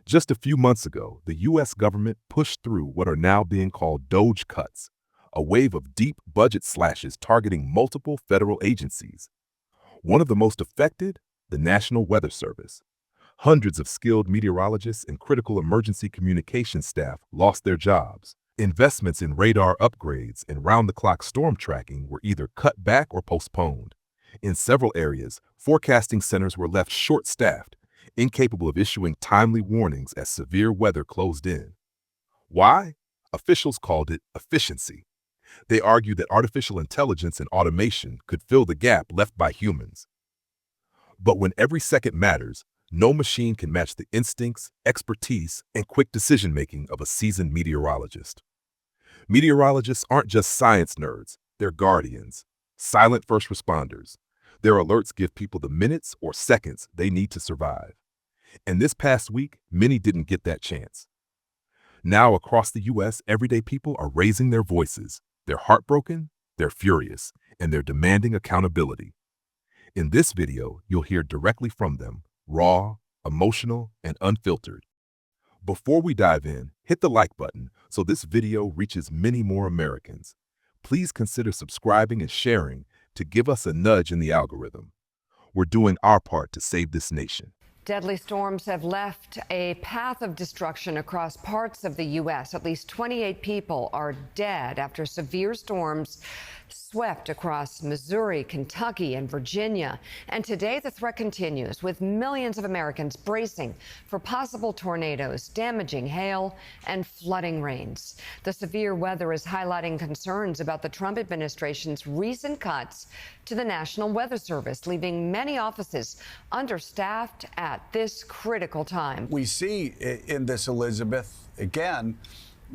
Just a few months ago, the U.S. government pushed through what are now being called Doge Cuts, a wave of deep budget slashes targeting multiple federal agencies. One of the most affected, the National Weather Service. Hundreds of skilled meteorologists and critical emergency communication staff lost their jobs. Investments in radar upgrades and round-the-clock storm tracking were either cut back or postponed. In several areas, forecasting centers were left short-staffed, incapable of issuing timely warnings as severe weather closed in. Why? Officials called it efficiency. They argued that artificial intelligence and automation could fill the gap left by humans. But when every second matters, no machine can match the instincts, expertise, and quick decision-making of a seasoned meteorologist. Meteorologists aren't just science nerds, they're guardians, silent first responders. Their alerts give people the minutes or seconds they need to survive. And this past week, many didn't get that chance. Now, across the U.S., everyday people are raising their voices. They're heartbroken, they're furious, and they're demanding accountability. In this video, you'll hear directly from them, raw, emotional, and unfiltered. Before we dive in, hit the like button so this video reaches many more Americans. Please consider subscribing and sharing to give us a nudge in the algorithm. We're doing our part to save this nation. Deadly storms have left a path of destruction across parts of the U.S. At least 28 people are dead after severe storms swept across Missouri, Kentucky, and Virginia. And today the threat continues, with millions of Americans bracing for possible tornadoes, damaging hail, and flooding rains. The severe weather is highlighting concerns about the Trump administration's recent cuts to the National Weather Service, leaving many offices understaffed at this critical time. We see in this, Elizabeth, again,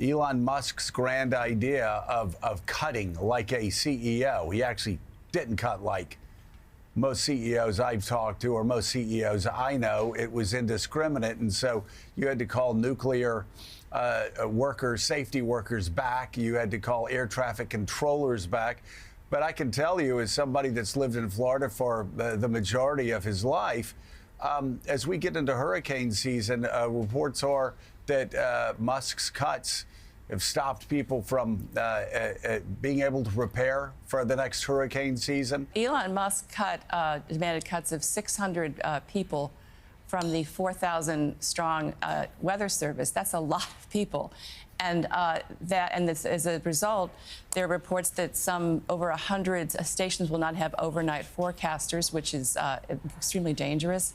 Elon Musk's grand idea of cutting like a CEO. He actually didn't cut like most CEOs I've talked to or most CEOs I know. It was indiscriminate. And so you had to call nuclear workers, safety workers back. You had to call air traffic controllers back. But I can tell you, as somebody that's lived in Florida for the majority of his life, as we get into hurricane season, reports are that Musk's cuts have stopped people from being able to prepare for the next hurricane season. Elon Musk demanded cuts of 600 people from the 4,000 strong weather service. That's a lot of people. And as a result, there are reports that over 100 stations will not have overnight forecasters, which is extremely dangerous.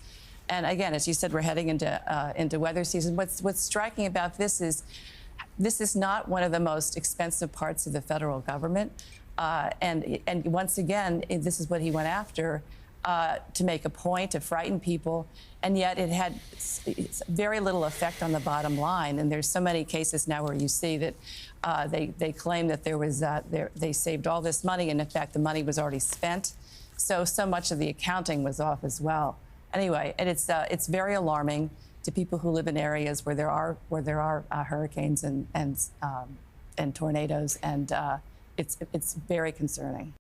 And again, as you said, we're heading into weather season. What's striking about this is not one of the most expensive parts of the federal government. And once again, this is what he went after, to make a point, to frighten people. And yet it had very little effect on the bottom line. And there's so many cases now where you see that they claim that they saved all this money. And in fact, the money was already spent. So much of the accounting was off as well. Anyway, and it's very alarming to people who live in areas where there are hurricanes and tornadoes, and it's very concerning.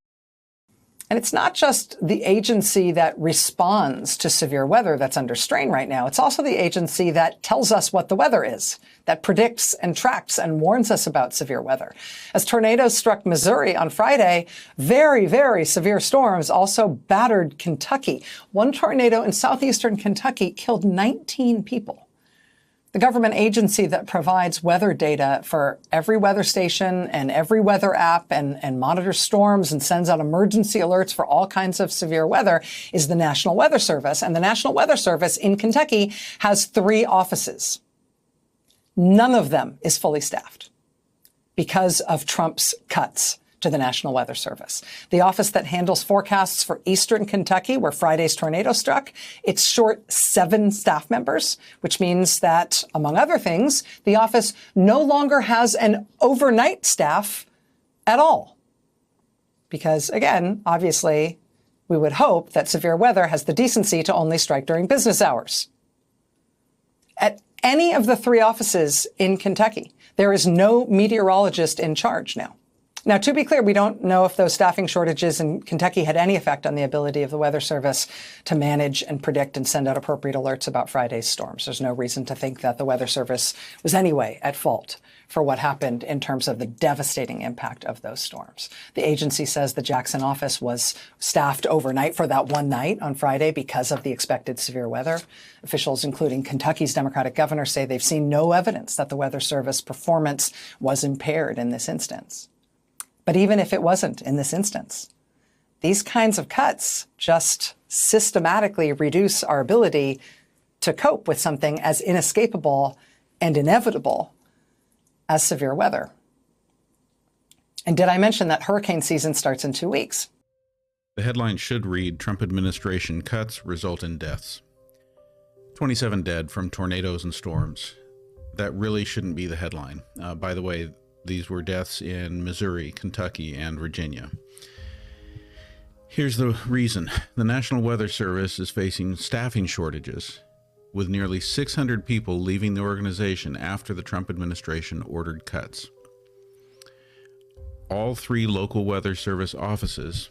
And it's not just the agency that responds to severe weather that's under strain right now. It's also the agency that tells us what the weather is, that predicts and tracks and warns us about severe weather. As tornadoes struck Missouri on Friday, very, very severe storms also battered Kentucky. One tornado in southeastern Kentucky killed 19 people. The government agency that provides weather data for every weather station and every weather app and monitors storms and sends out emergency alerts for all kinds of severe weather is the National Weather Service. And the National Weather Service in Kentucky has 3 offices. None of them is fully staffed because of Trump's cuts to the National Weather Service. The office that handles forecasts for eastern Kentucky, where Friday's tornado struck, it's short 7 staff members, which means that, among other things, the office no longer has an overnight staff at all. Because, again, obviously, we would hope that severe weather has the decency to only strike during business hours. At any of the 3 offices in Kentucky, there is no meteorologist in charge now. Now, to be clear, we don't know if those staffing shortages in Kentucky had any effect on the ability of the Weather Service to manage and predict and send out appropriate alerts about Friday's storms. There's no reason to think that the Weather Service was anyway at fault for what happened in terms of the devastating impact of those storms. The agency says the Jackson office was staffed overnight for that one night on Friday because of the expected severe weather. Officials, including Kentucky's Democratic governor, say they've seen no evidence that the Weather Service performance was impaired in this instance. But even if it wasn't in this instance, these kinds of cuts just systematically reduce our ability to cope with something as inescapable and inevitable as severe weather. And did I mention that hurricane season starts in 2 weeks? The headline should read, Trump administration cuts result in deaths. 27 dead from tornadoes and storms. That really shouldn't be the headline. By the way, these were deaths in Missouri, Kentucky, and Virginia. Here's the reason. The National Weather Service is facing staffing shortages, with nearly 600 people leaving the organization after the Trump administration ordered cuts. All 3 local Weather Service offices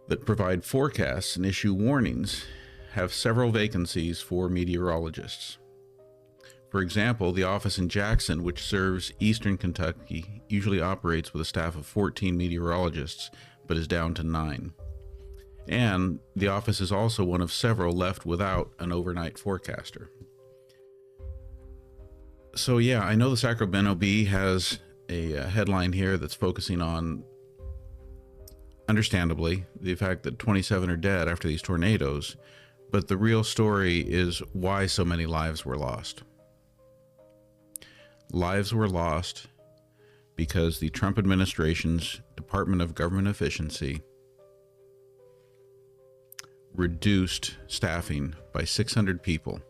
that provide forecasts and issue warnings have several vacancies for meteorologists. For example, the office in Jackson, which serves eastern Kentucky, usually operates with a staff of 14 meteorologists, but is down to 9. And the office is also one of several left without an overnight forecaster. So yeah, I know the Sacramento Bee has a headline here that's focusing on, understandably, the fact that 27 are dead after these tornadoes, but the real story is why so many lives were lost. Lives were lost because the Trump administration's Department of Government Efficiency reduced staffing by 600 people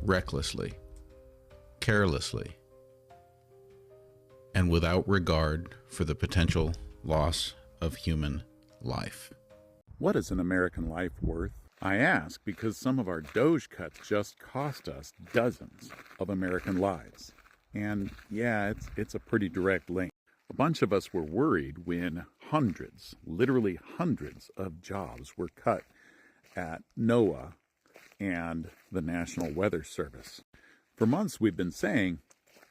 recklessly, carelessly, and without regard for the potential loss of human life. What is an American life worth? I ask because some of our Doge Cuts just cost us dozens of American lives. And yeah, it's a pretty direct link. A bunch of us were worried when hundreds, literally hundreds of jobs were cut at NOAA and the National Weather Service. For months we've been saying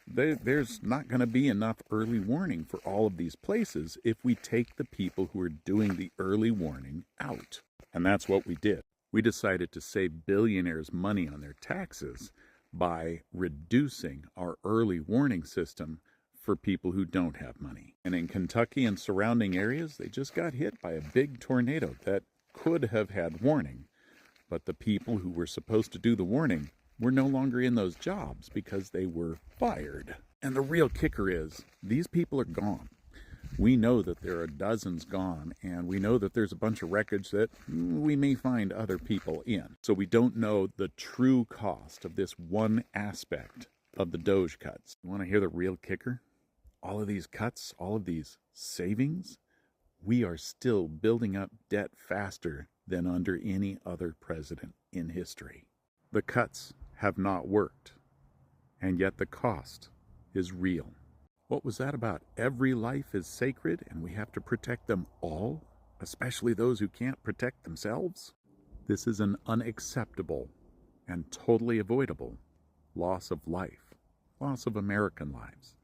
there's not going to be enough early warning for all of these places if we take the people who are doing the early warning out. And that's what we did. We decided to save billionaires money on their taxes by reducing our early warning system for people who don't have money. And in Kentucky and surrounding areas, they just got hit by a big tornado that could have had warning. But the people who were supposed to do the warning were no longer in those jobs because they were fired. And the real kicker is, these people are gone. We know that there are dozens gone, and we know that there's a bunch of wreckage that we may find other people in. So we don't know the true cost of this one aspect of the Doge cuts. You want to hear the real kicker? All of these cuts, all of these savings, we are still building up debt faster than under any other president in history. The cuts have not worked, and yet the cost is real. What was that about? Every life is sacred and we have to protect them all, especially those who can't protect themselves? This is an unacceptable and totally avoidable loss of life, loss of American lives,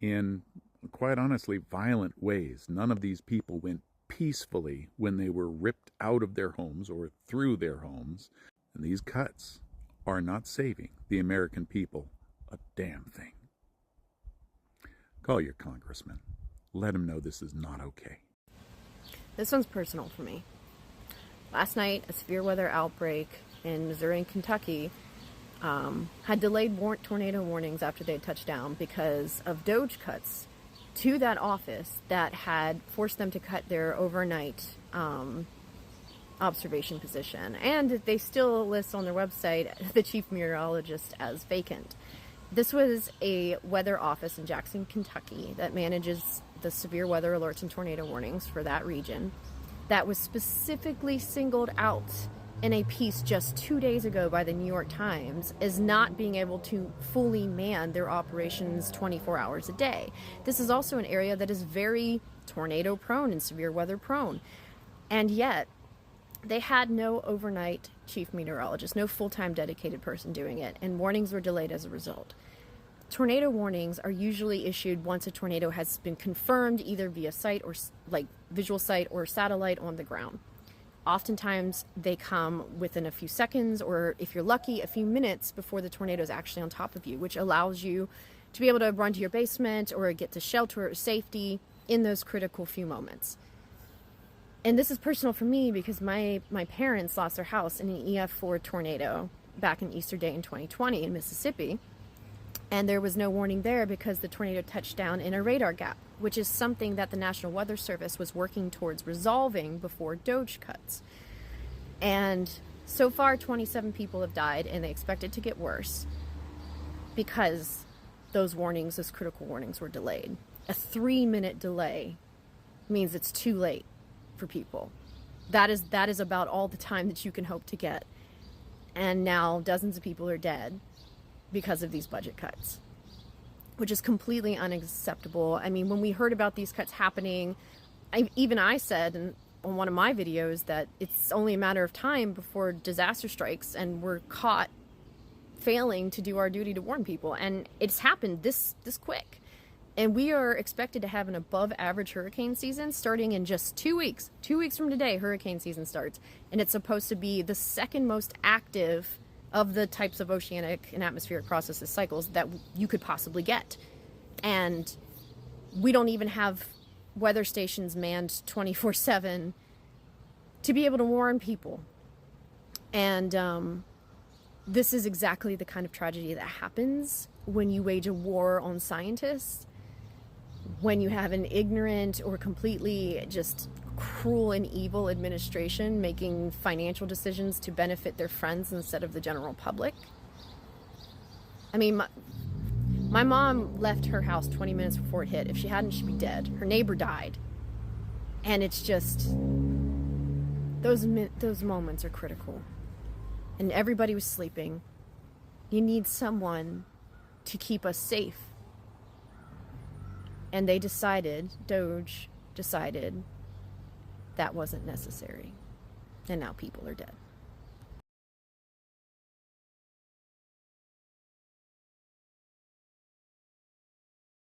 in quite honestly violent ways. None of these people went peacefully when they were ripped out of their homes or through their homes. And these cuts are not saving the American people a damn thing. Call your congressman. Let him know this is not okay. This one's personal for me. Last night, a severe weather outbreak in Missouri and Kentucky had delayed tornado warnings after they had touched down because of Doge cuts to that office that had forced them to cut their overnight observation position. And they still list on their website the chief meteorologist as vacant. This was a weather office in Jackson, Kentucky that manages the severe weather alerts and tornado warnings for that region that was specifically singled out in a piece just 2 days ago by the New York Times as not being able to fully man their operations 24 hours a day. This is also an area that is very tornado prone and severe weather prone. And yet, they had no overnight chief meteorologist, no full-time dedicated person doing it, and warnings were delayed as a result. Tornado warnings are usually issued once a tornado has been confirmed, either via sight or like visual sight or satellite on the ground. Oftentimes they come within a few seconds, or if you're lucky, a few minutes before the tornado is actually on top of you, which allows you to be able to run to your basement or get to shelter or safety in those critical few moments. And this is personal for me because my parents lost their house in an EF4 tornado back in Easter Day in 2020 in Mississippi. And there was no warning there because the tornado touched down in a radar gap, which is something that the National Weather Service was working towards resolving before Doge Cuts. And so far, 27 people have died, and they expect it to get worse because those warnings, those critical warnings, were delayed. A 3-minute delay means it's too late for people. That is about all the time that you can hope to get. And now dozens of people are dead because of these budget cuts, which is completely unacceptable. I mean, when we heard about these cuts happening, I said on one of my videos that it's only a matter of time before disaster strikes and we're caught failing to do our duty to warn people. And it's happened this quick. And we are expected to have an above average hurricane season starting in just 2 weeks. 2 weeks from today, hurricane season starts. And it's supposed to be the second most active of the types of oceanic and atmospheric processes cycles that you could possibly get. And we don't even have weather stations manned 24/7 to be able to warn people. And this is exactly the kind of tragedy that happens when you wage a war on scientists, when you have an ignorant or completely just cruel and evil administration making financial decisions to benefit their friends instead of the general public. I mean, my mom left her house 20 minutes before it hit. If she hadn't, she'd be dead. Her neighbor died. And it's just, those moments are critical. And everybody was sleeping. You need someone to keep us safe. And they decided, Doge decided, that wasn't necessary. And now people are dead.